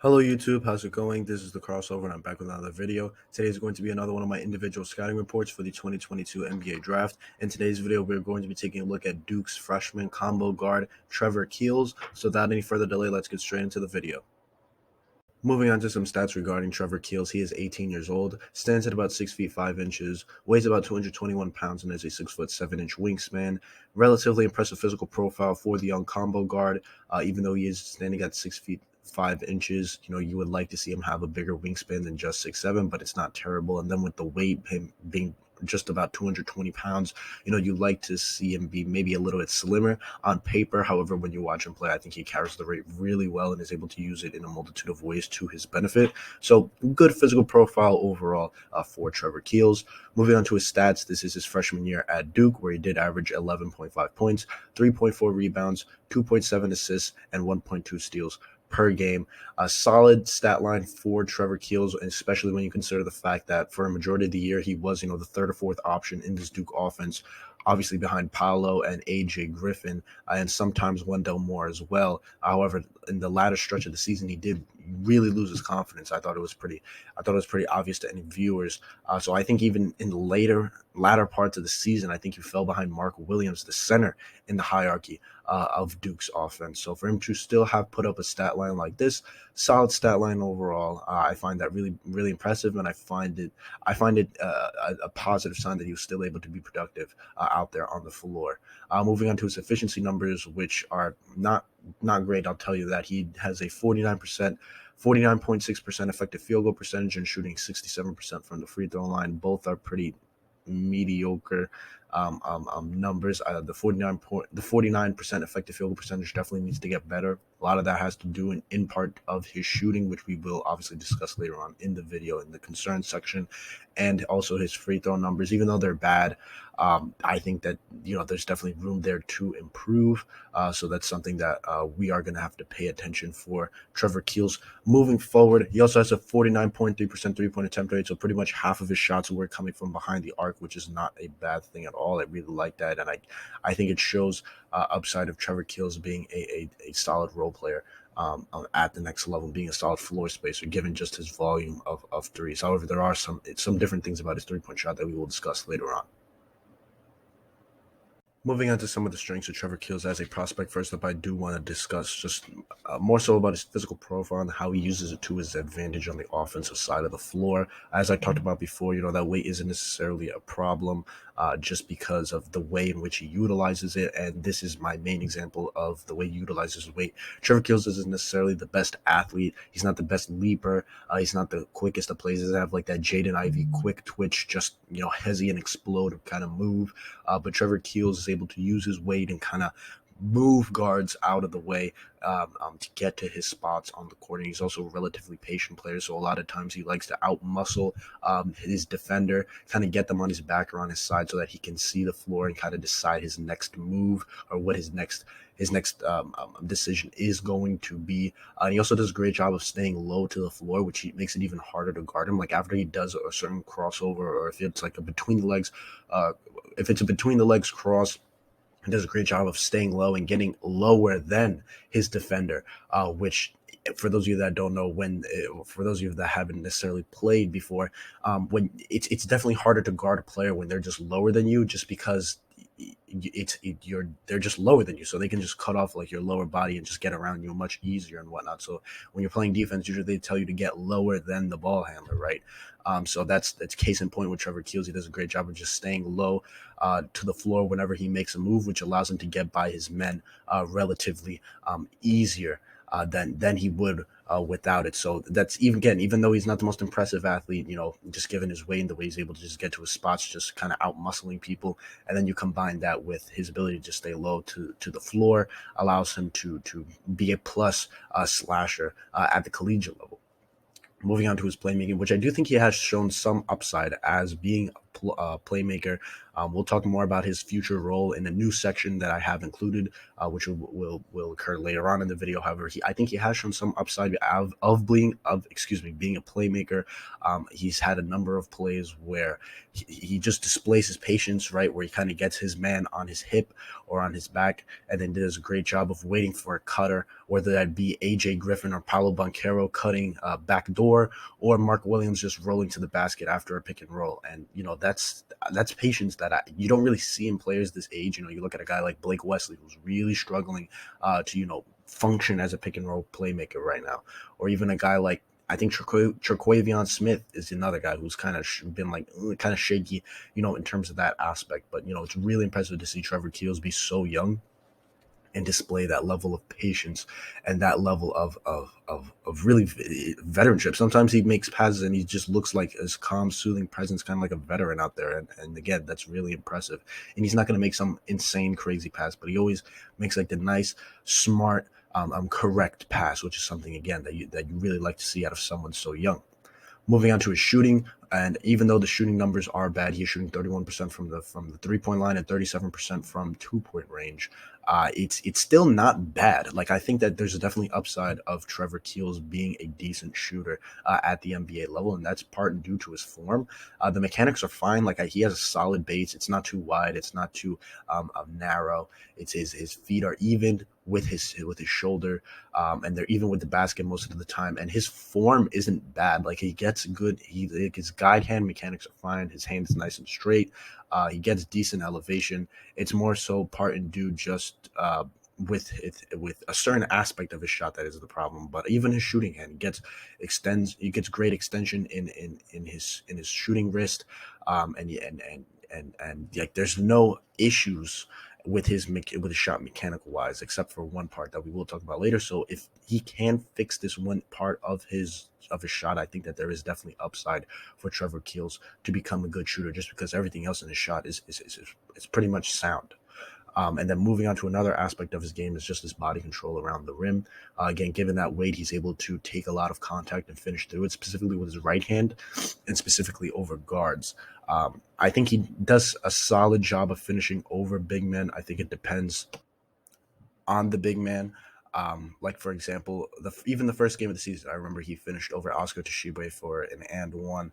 Hello YouTube, how's it going? This is the crossover and I'm back with another video. Today is going to be another one of my individual scouting reports for the 2022 NBA draft. In today's video, we're going to be taking a look at Duke's freshman combo guard, Trevor Keels. So without any further delay, let's get straight into the video. Moving on to some stats regarding Trevor Keels, he is 18 years old, stands at about 6 feet 5 inches, weighs about 221 pounds, and is a 6 foot 7 inch wingspan. Relatively impressive physical profile for the young combo guard, even though he is standing at 6 feet 5 inches. You would like to see him have a bigger wingspan than just 6'7", but it's not terrible. And then with the weight, him being just about 220 pounds, you like to see him be maybe a little bit slimmer on paper. However, when you watch him play, I think he carries the weight really well and is able to use it in a multitude of ways to his benefit. So good physical profile overall for Trevor Keels. Moving on to his stats, this is his freshman year at Duke, where he did average 11.5 points, 3.4 rebounds, 2.7 assists, and 1.2 steals per game. A solid stat line for Trevor Keels, especially when you consider the fact that for a majority of the year he was, the third or fourth option in this Duke offense, obviously behind Paolo and AJ Griffin, and sometimes Wendell Moore as well. However, in the latter stretch of the season, he did really lose his confidence. I thought it was pretty obvious to any viewers. So I think even in the latter parts of the season, I think he fell behind Mark Williams, the center in the hierarchy of Duke's offense. So for him to still have put up a stat line like this, solid stat line overall, I find that really, really impressive, and I find it a positive sign that he was still able to be productive out there on the floor. Moving on to his efficiency numbers, which are not great. I'll tell you that he has a 49.6% effective field goal percentage and shooting 67% from the free throw line. Both are pretty mediocre numbers. The 49% effective field goal percentage definitely needs to get better. A lot of that has to do in part of his shooting, which we will obviously discuss later on in the video in the concern section, and also his free throw numbers. Even though they're bad, I think that there's definitely room there to improve. So that's something that we are going to have to pay attention for Trevor Keels moving forward. He also has a 49.3% three-point attempt rate, so pretty much half of his shots were coming from behind the arc, which is not a bad thing at all. I really like that, and I think it shows upside of Trevor Keels being a solid role player at the next level, being a solid floor spacer, given just his volume of threes. However, there are some different things about his three-point shot that we will discuss later on. Moving on to some of the strengths of Trevor Keels as a prospect, first up, I do want to discuss just more so about his physical profile and how he uses it to his advantage on the offensive side of the floor. As I talked about before, that weight isn't necessarily a problem just because of the way in which he utilizes it. And this is my main example of the way he utilizes his weight. Trevor Keels isn't necessarily the best athlete. He's not the best leaper. He's not the quickest of players. He doesn't have like that Jaden Ivey quick twitch, just, hezzy and explode kind of move. But Trevor Keels is able to use his weight and kind of move guards out of the way to get to his spots on the court. And he's also a relatively patient player, so a lot of times he likes to outmuscle his defender, kind of get them on his back or on his side so that he can see the floor and kind of decide his next move or what his next decision is going to be. And he also does a great job of staying low to the floor, which makes it even harder to guard him. Like after he does a certain crossover, or if it's like a between the legs, if it's a between the legs cross, he does a great job of staying low and getting lower than his defender, which for those of you that don't know, for those of you that haven't necessarily played before, when it's definitely harder to guard a player when they're just lower than you, just because they're just lower than you, so they can just cut off like your lower body and just get around you much easier and whatnot. So when you're playing defense, usually they tell you to get lower than the ball handler, right? So that's case in point with Trevor Keels. He does a great job of just staying low to the floor whenever he makes a move, which allows him to get by his men relatively easier than he would without it. So that's even though he's not the most impressive athlete, just given his weight and the way he's able to just get to his spots, just kind of out muscling people, and then you combine that with his ability to just stay low to the floor, allows him to be a plus slasher at the collegiate level. Moving on to his playmaking, which I do think he has shown some upside as being playmaker. We'll talk more about his future role in a new section that I have included, which will occur later on in the video. However, I think he has shown some upside being a playmaker. He's had a number of plays where he just displays his patience, right, where he kind of gets his man on his hip or on his back, and then does a great job of waiting for a cutter, whether that be AJ Griffin or Paulo Banchero cutting back door, or Mark Williams just rolling to the basket after a pick and roll. And that's patience that you don't really see in players this age. You look at a guy like Blake Wesley, who's really struggling to function as a pick and roll playmaker right now, or even a guy like, I think Traquavion Smith is another guy who's kind of been like kind of shaky, in terms of that aspect. But it's really impressive to see Trevor Keels be so young and display that level of patience and that level of really veteranship. Sometimes he makes passes and he just looks like his calm, soothing presence, kind of like a veteran out there. And again, that's really impressive. And he's not going to make some insane, crazy pass, but he always makes like the nice, smart, correct pass, which is something again that you really like to see out of someone so young. Moving on to his shooting, and even though the shooting numbers are bad, he's shooting 31% from the 3-point line and 37% from 2-point range. It's still not bad. Like, I think that there's definitely upside of Trevor Keels being a decent shooter at the NBA level, and that's part due to his form. The mechanics are fine. Like, he has a solid base. It's not too wide. It's not too narrow. It's his feet are even with his shoulder, and they're even with the basket most of the time. And his form isn't bad. Like, he gets good. His guide hand mechanics are fine. His hand is nice and straight. He gets decent elevation. It's more so part and due just with a certain aspect of his shot that is the problem. But even his shooting hand he gets great extension in his shooting wrist, and like there's no issues with his shot mechanical wise, except for one part that we will talk about later. So if he can fix this one part of his shot, I think that there is definitely upside for Trevor Keels to become a good shooter, just because everything else in his shot is pretty much sound. And then moving on to another aspect of his game is just his body control around the rim. Again, given that weight, he's able to take a lot of contact and finish through it, specifically with his right hand and specifically over guards. I think he does a solid job of finishing over big men. I think it depends on the big man. Like, for example, even the first game of the season, I remember he finished over Oscar Tshiebwe for an and one,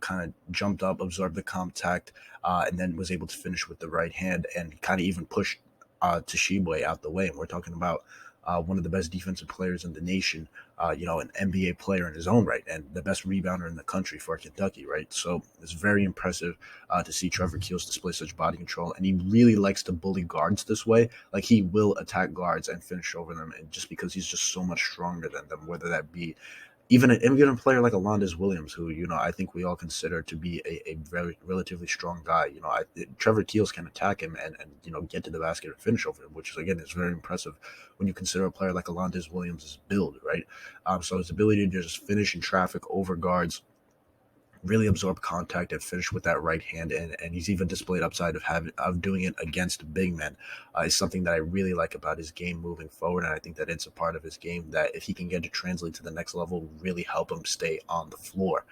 kind of jumped up, absorbed the contact, and then was able to finish with the right hand and kind of even pushed Tshiebwe out the way. And we're talking about one of the best defensive players in the nation, an NBA player in his own right, and the best rebounder in the country for Kentucky, right? So it's very impressive to see Trevor Keels display such body control, and he really likes to bully guards this way. Like, he will attack guards and finish over them, and just because he's just so much stronger than them, whether that be even a player like Alondes Williams, who I think we all consider to be a very relatively strong guy. Trevor Keels can attack him and get to the basket and finish over him, which is again is very impressive when you consider a player like Alondes Williams' build, right? So his ability to just finish in traffic over guards, really absorb contact and finish with that right hand, and he's even displayed upside of doing it against big men, is something that I really like about his game moving forward, and I think that it's a part of his game that if he can get to translate to the next level, will really help him stay on the floor.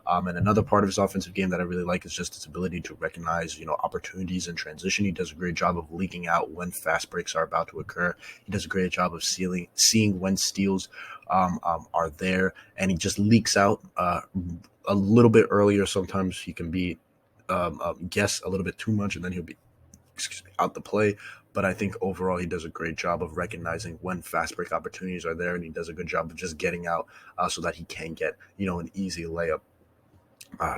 And another part of his offensive game that I really like is just his ability to recognize opportunities in transition. He does a great job of leaking out when fast breaks are about to occur. He does a great job of seeing when steals are there, and he just leaks out a little bit earlier. Sometimes he can be guess a little bit too much, and then he'll be out the play. But I think overall he does a great job of recognizing when fast break opportunities are there, and he does a good job of just getting out so that he can get an easy layup.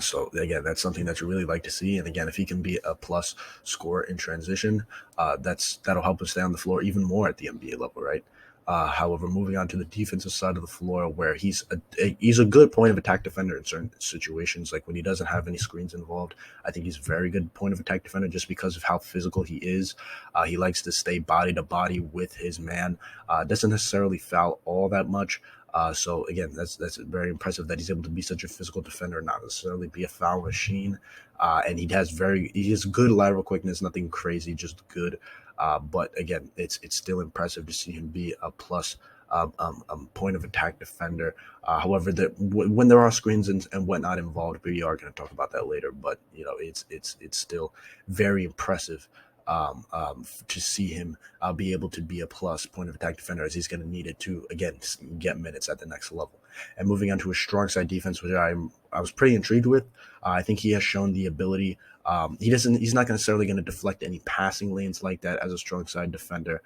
So again, that's something that you really like to see. And again, if he can be a plus scorer in transition, that'll help him stay on the floor even more at the NBA level, right? However, moving on to the defensive side of the floor, where he's a good point of attack defender in certain situations, like when he doesn't have any screens involved. I think he's a very good point of attack defender just because of how physical he is. He likes to stay body to body with his man. Doesn't necessarily foul all that much. So again, that's very impressive that he's able to be such a physical defender, not necessarily be a foul machine. And he has good lateral quickness, nothing crazy, just good. But again, it's still impressive to see him be a plus point of attack defender. However, when there are screens and whatnot involved, we are going to talk about that later. But it's still very impressive to see him be able to be a plus point of attack defender, as he's going to need it to again get minutes at the next level. And moving on to his strong side defense, which I was pretty intrigued with. I think he has shown the ability. He's not necessarily going to deflect any passing lanes like that as a strong side defender,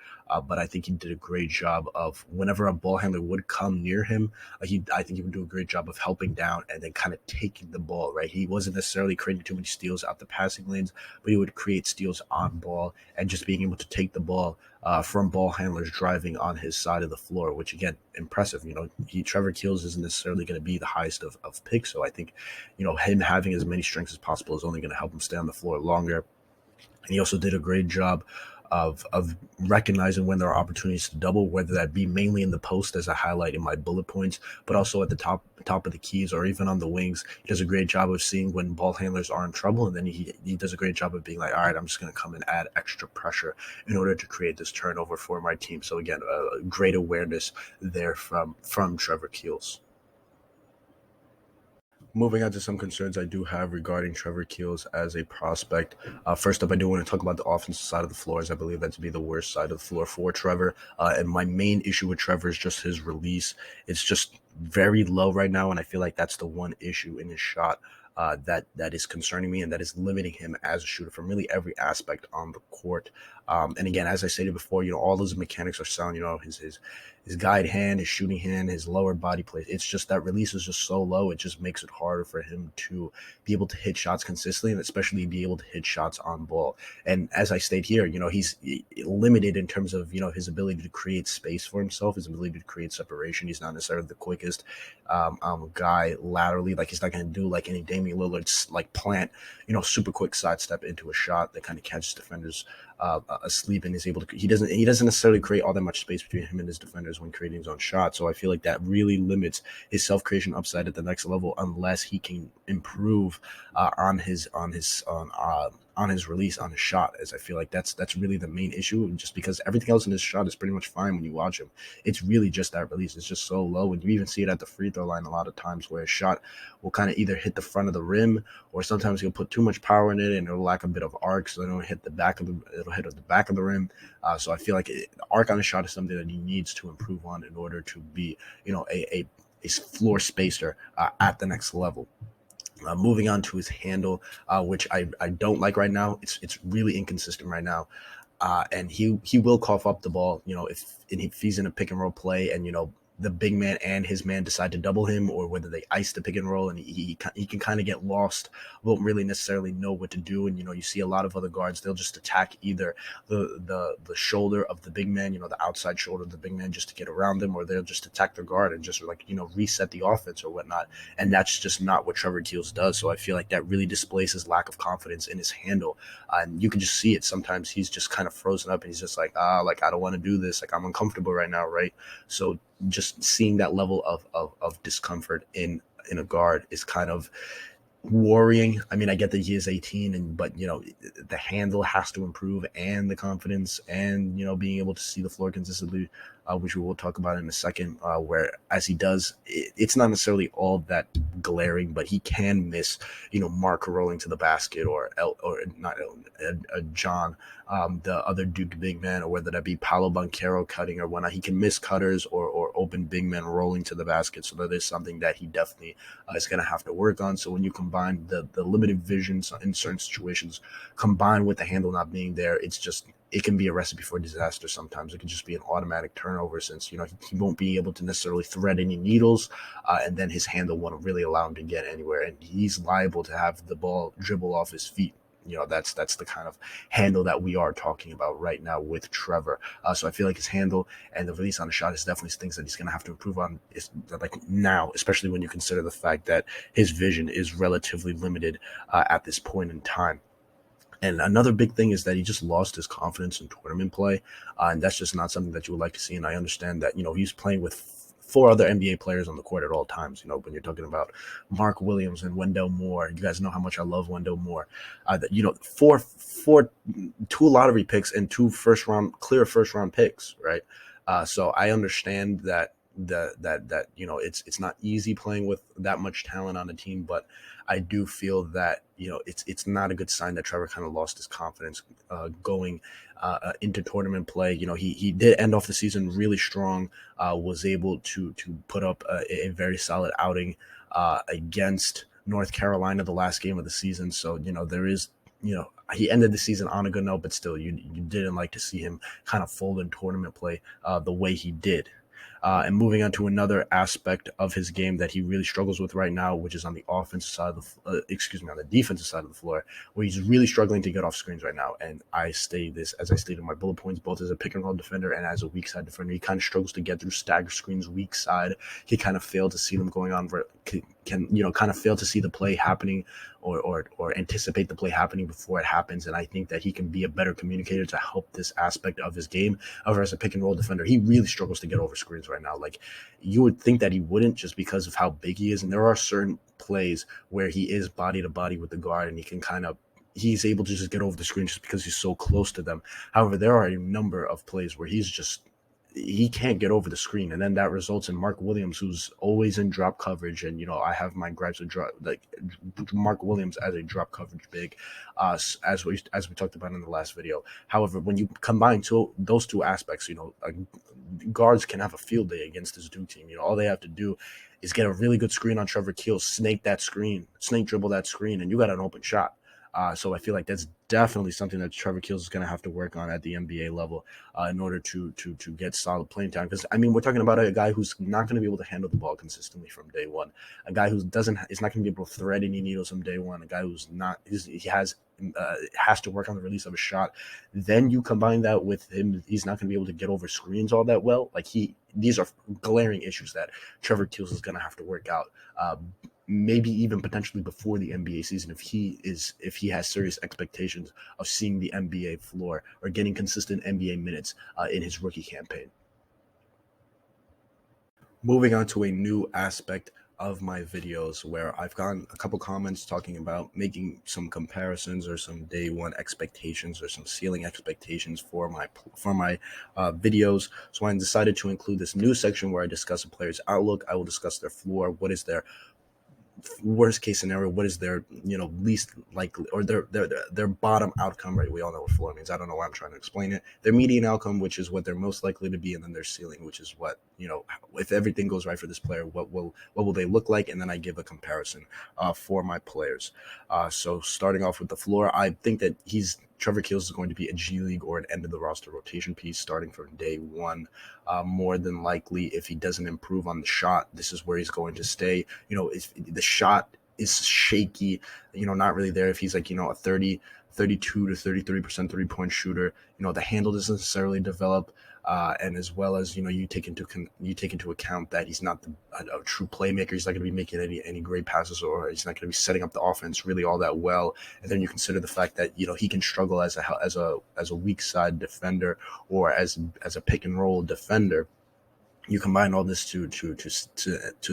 but I think he did a great job of whenever a ball handler would come near him, I think he would do a great job of helping down and then kind of taking the ball. Right, he wasn't necessarily creating too many steals out the passing lanes, but he would create steals on ball and just being able to take the ball from ball handlers driving on his side of the floor, which again, impressive. Trevor Keels isn't necessarily going to be the highest of picks, so I think him having as many strengths as possible is only going to help him stay on the floor longer. And he also did a great job of recognizing when there are opportunities to double, whether that be mainly in the post as I highlight in my bullet points, but also at the top of the keys or even on the wings. He does a great job of seeing when ball handlers are in trouble, and then he does a great job of being like, all right, I'm just going to come and add extra pressure in order to create this turnover for my team. So again, great awareness there from Trevor Keels. Moving on to some concerns I do have regarding Trevor Keels as a prospect. First up, I do want to talk about the offensive side of the floor, as I believe that to be the worst side of the floor for Trevor. And my main issue with Trevor is just his release. It's just very low right now, and I feel like that's the one issue in his shot that is concerning me and that is limiting him as a shooter from really every aspect on the court. And again, as I stated before, all those mechanics are sound. His guide hand, his shooting hand, his lower body plate. It's just that release is just so low. It just makes it harder for him to be able to hit shots consistently and especially be able to hit shots on ball. And as I state here, he's limited in terms of, his ability to create space for himself, his ability to create separation. He's not necessarily the quickest guy laterally. Like, he's not going to do like any Damian Lillard's like plant, super quick sidestep into a shot that kind of catches defenders asleep and is able to. He doesn't necessarily create all that much space between him and his defenders when creating his own shot. So I feel like that really limits his self creation upside at the next level unless he can improve on his release, on his shot, as I feel like that's really the main issue. Just because everything else in his shot is pretty much fine when you watch him, it's really just that release. It's just so low, and you even see it at the free throw line a lot of times where a shot will kind of either hit the front of the rim, or sometimes he'll put too much power in it and it'll lack a bit of arc, so it'll hit the back of the rim. So I feel like the arc on a shot is something that he needs to improve on in order to be, a floor spacer at the next level. Moving on to his handle, which I don't like right now. It's really inconsistent right now. And he will cough up the ball, if he's in a pick and roll play and, the big man and his man decide to double him, or whether they ice the pick and roll and he can kind of get lost, won't really necessarily know what to do. And, you see a lot of other guards, they'll just attack either the shoulder of the big man, the outside shoulder of the big man just to get around them, or they'll just attack the guard and just reset the offense or whatnot. And that's just not what Trevor Keels does. So I feel like that really displays his lack of confidence in his handle. And you can just see it. Sometimes he's just kind of frozen up and he's just like, I don't want to do this. Like, I'm uncomfortable right now. Right. So just seeing that level of discomfort in a guard is kind of worrying. I mean, I get that he is 18, but the handle has to improve, and the confidence, and being able to see the floor consistently, which we will talk about in a second. Where as he does, it's not necessarily all that glaring, but he can miss, Mark rolling to the basket, or not John, the other Duke big man, or whether that be Paolo Banchero cutting or whatnot. He can miss cutters or open big men rolling to the basket. So that is something that he definitely is going to have to work on. So when you combine the limited vision in certain situations, combined with the handle not being there, it can be a recipe for disaster sometimes. It can just be an automatic turnover, since he won't be able to necessarily thread any needles, and then his handle won't really allow him to get anywhere, and he's liable to have the ball dribble off his feet. That's the kind of handle that we are talking about right now with Trevor. So I feel like his handle and the release on the shot is definitely things that he's going to have to improve on, like now, especially when you consider the fact that his vision is relatively limited at this point in time. And another big thing is that he just lost his confidence in tournament play, and that's just not something that you would like to see. And I understand that he's playing with four other NBA players on the court at all times. When you're talking about Mark Williams and Wendell Moore, you guys know how much I love Wendell Moore. Four two lottery picks and two clear first round picks, right? So I understand that it's not easy playing with that much talent on a team, but I do feel that it's not a good sign that Trevor kind of lost his confidence going into tournament play. He did end off the season really strong, was able to put up a very solid outing against North Carolina the last game of the season. So there is he ended the season on a good note, but still you didn't like to see him kind of fold in tournament play the way he did. And moving on to another aspect of his game that he really struggles with right now, which is on the offensive side of on the defensive side of the floor, where he's really struggling to get off screens right now. And I say this as I stated in my bullet points, both as a pick and roll defender and as a weak side defender. He kind of struggles to get through stagger screens weak side. He kind of failed to see them going on. Kind of fail to see the play happening or anticipate the play happening before it happens. And I think that he can be a better communicator to help this aspect of his game. However, as a pick and roll defender, he really struggles to get over screens right now. Like, you would think that he wouldn't, just because of how big he is. And there are certain plays where he is body to body with the guard and he's able to just get over the screen just because he's so close to them. However, there are a number of plays where he can't get over the screen, and then that results in Mark Williams, who's always in drop coverage. And I have my gripes with Mark Williams as a drop coverage big, as we talked about in the last video. However, when you combine those two aspects, guards can have a field day against this Duke team. All they have to do is get a really good screen on Trevor Keels, snake dribble that screen, and you got an open shot. So I feel like that's definitely something that Trevor Keels is going to have to work on at the NBA level in order to get solid playing time. Because we're talking about a guy who's not going to be able to handle the ball consistently from day one. A guy who is not going to be able to thread any needles from day one. A guy who's not has to work on the release of a shot. Then you combine that with him, he's not going to be able to get over screens all that well. These are glaring issues that Trevor Keels is going to have to work out. Maybe even potentially before the NBA season, if he has serious expectations of seeing the NBA floor or getting consistent NBA minutes in his rookie campaign. Moving on to a new aspect of my videos, where I've gotten a couple comments talking about making some comparisons or some day one expectations or some ceiling expectations for my videos. So I decided to include this new section where I discuss a player's outlook. I will discuss their floor, what is their worst case scenario, what is their least likely, or their bottom outcome, right? We all know what floor means. I don't know why I'm trying to explain it. Their median outcome, which is what they're most likely to be, and then their ceiling, which is what, if everything goes right for this player, what will they look like? And then I give a comparison for my players. So starting off with the floor, I think that Trevor Keels is going to be a G League or an end of the roster rotation piece starting from day one. More than likely, if he doesn't improve on the shot, this is where he's going to stay. If the shot is shaky, not really there. If he's like, a 32 to 33% 3-point shooter, the handle doesn't necessarily develop. And as well as you take into account that he's not a true playmaker. He's not going to be making any great passes, or he's not going to be setting up the offense really all that well. And then you consider the fact that he can struggle as a weak side defender or as a pick and roll defender. You combine all this to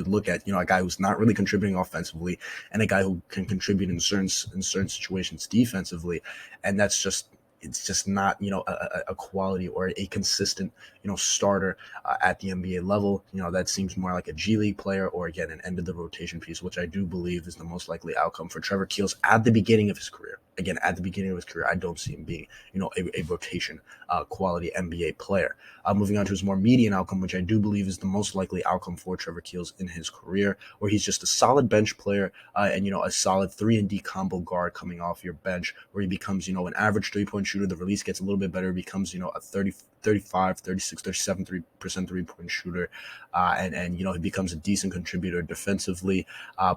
look at a guy who's not really contributing offensively and a guy who can contribute in certain situations defensively, and it's just not a quality or a consistent starter at the NBA level. That seems more like a G League player, or again an end of the rotation piece, which I do believe is the most likely outcome for Trevor Keels at the beginning of his career. Again, at the beginning of his career, I don't see him being a rotation quality NBA player. Moving on to his more median outcome, which I do believe is the most likely outcome for Trevor Keels in his career, where he's just a solid bench player and a solid 3-and-D combo guard coming off your bench, where he becomes an average 3-point shooter. The release gets a little bit better, becomes a 35, 36, 37 3% 3-point shooter, and he becomes a decent contributor defensively,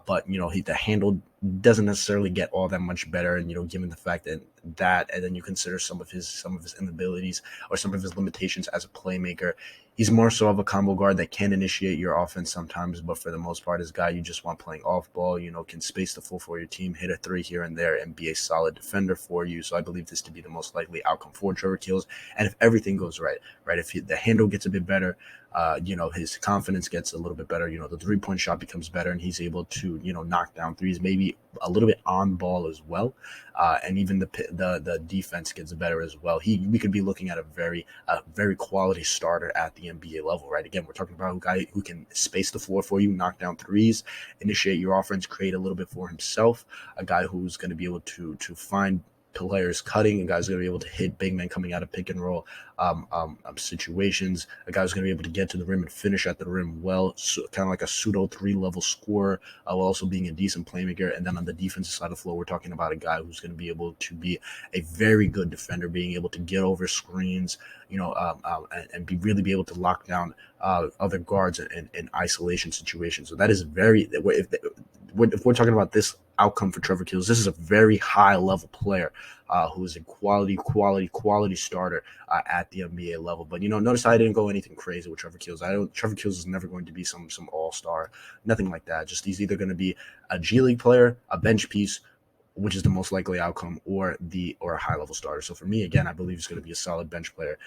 but the handle doesn't necessarily get all that much better. And given the fact that and then you consider some of his inabilities or some of his limitations as a playmaker, he's more so of a combo guard that can initiate your offense sometimes, but for the most part is a guy you just want playing off ball, can space the floor for your team, hit a three here and there, and be a solid defender for you. So I believe this to be the most likely outcome for Trevor Keels. And if everything goes right, if the handle gets a bit better, his confidence gets a little bit better. The 3-point shot becomes better, and he's able to knock down threes, maybe a little bit on ball as well, and even the defense gets better as well. We could be looking at a very quality starter at the NBA level, right? Again, we're talking about a guy who can space the floor for you, knock down threes, initiate your offense, create a little bit for himself. A guy who's going to be able to find players cutting, a guy's going to be able to hit big men coming out of pick and roll situations. A guy's going to be able to get to the rim and finish at the rim well, so, kind of like a pseudo 3-level scorer, while also being a decent playmaker. And then on the defensive side of the floor, we're talking about a guy who's going to be able to be a very good defender, being able to get over screens, and really be able to lock down other guards in isolation situations. So that is if we're talking about this outcome for Trevor Keels, this is a very high level player who is a quality starter at the NBA level. But notice I didn't go anything crazy with Trevor Keels. Trevor Keels is never going to be some all-star, nothing like that. Just he's either going to be a G League player, a bench piece, which is the most likely outcome, or a high level starter. So for me, again, I believe he's going to be a solid bench player,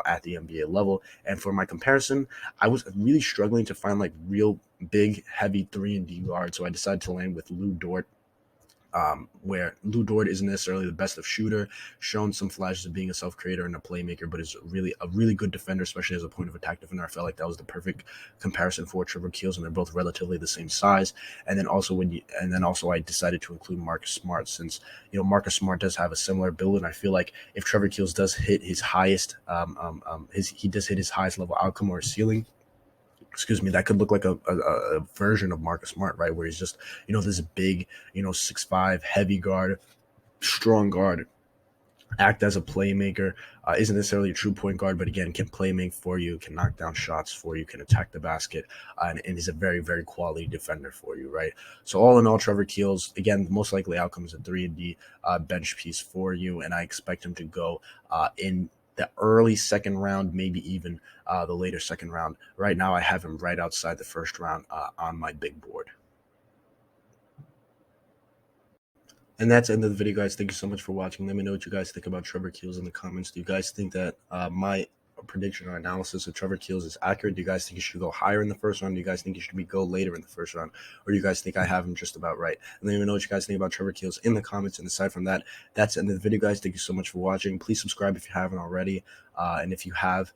at the NBA level. And for my comparison, I was really struggling to find like real big, heavy 3-and-D guards. So I decided to land with Lou Dort. Where Lou Dort isn't necessarily the best of shooter, shown some flashes of being a self-creator and a playmaker, but is really a really good defender, especially as a point of attack defender. I felt like that was the perfect comparison for Trevor Keels, and they're both relatively the same size. And then also I decided to include Marcus Smart, since Marcus Smart does have a similar build, and I feel like if Trevor Keels does hit his highest his highest level outcome or ceiling, that could look like a version of Marcus Smart, right? Where he's just, this big, 6'5", heavy guard, strong guard, act as a playmaker, isn't necessarily a true point guard, but again, can play make for you, can knock down shots for you, can attack the basket, and is a very, very quality defender for you, right? So all in all, Trevor Keels, again, most likely outcome is a 3-and-D bench piece for you, and I expect him to go in the early second round, maybe even the later second round. Right now, I have him right outside the first round on my big board. And that's the end of the video, guys. Thank you so much for watching. Let me know what you guys think about Trevor Keels in the comments. Do you guys think that my prediction or analysis of Trevor Keels is accurate? Do you guys think he should go higher in the first round? Do you guys think he should go later in the first round? Or do you guys think I have him just about right? And let me know what you guys think about Trevor Keels in the comments. And aside from that, that's the end of the video, guys. Thank you so much for watching. Please subscribe if you haven't already. And if you have,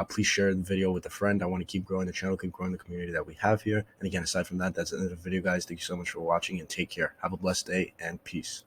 please share the video with a friend. I want to keep growing the channel, keep growing the community that we have here. And again, aside from that, that's the end of the video, guys. Thank you so much for watching, and take care. Have a blessed day, and peace.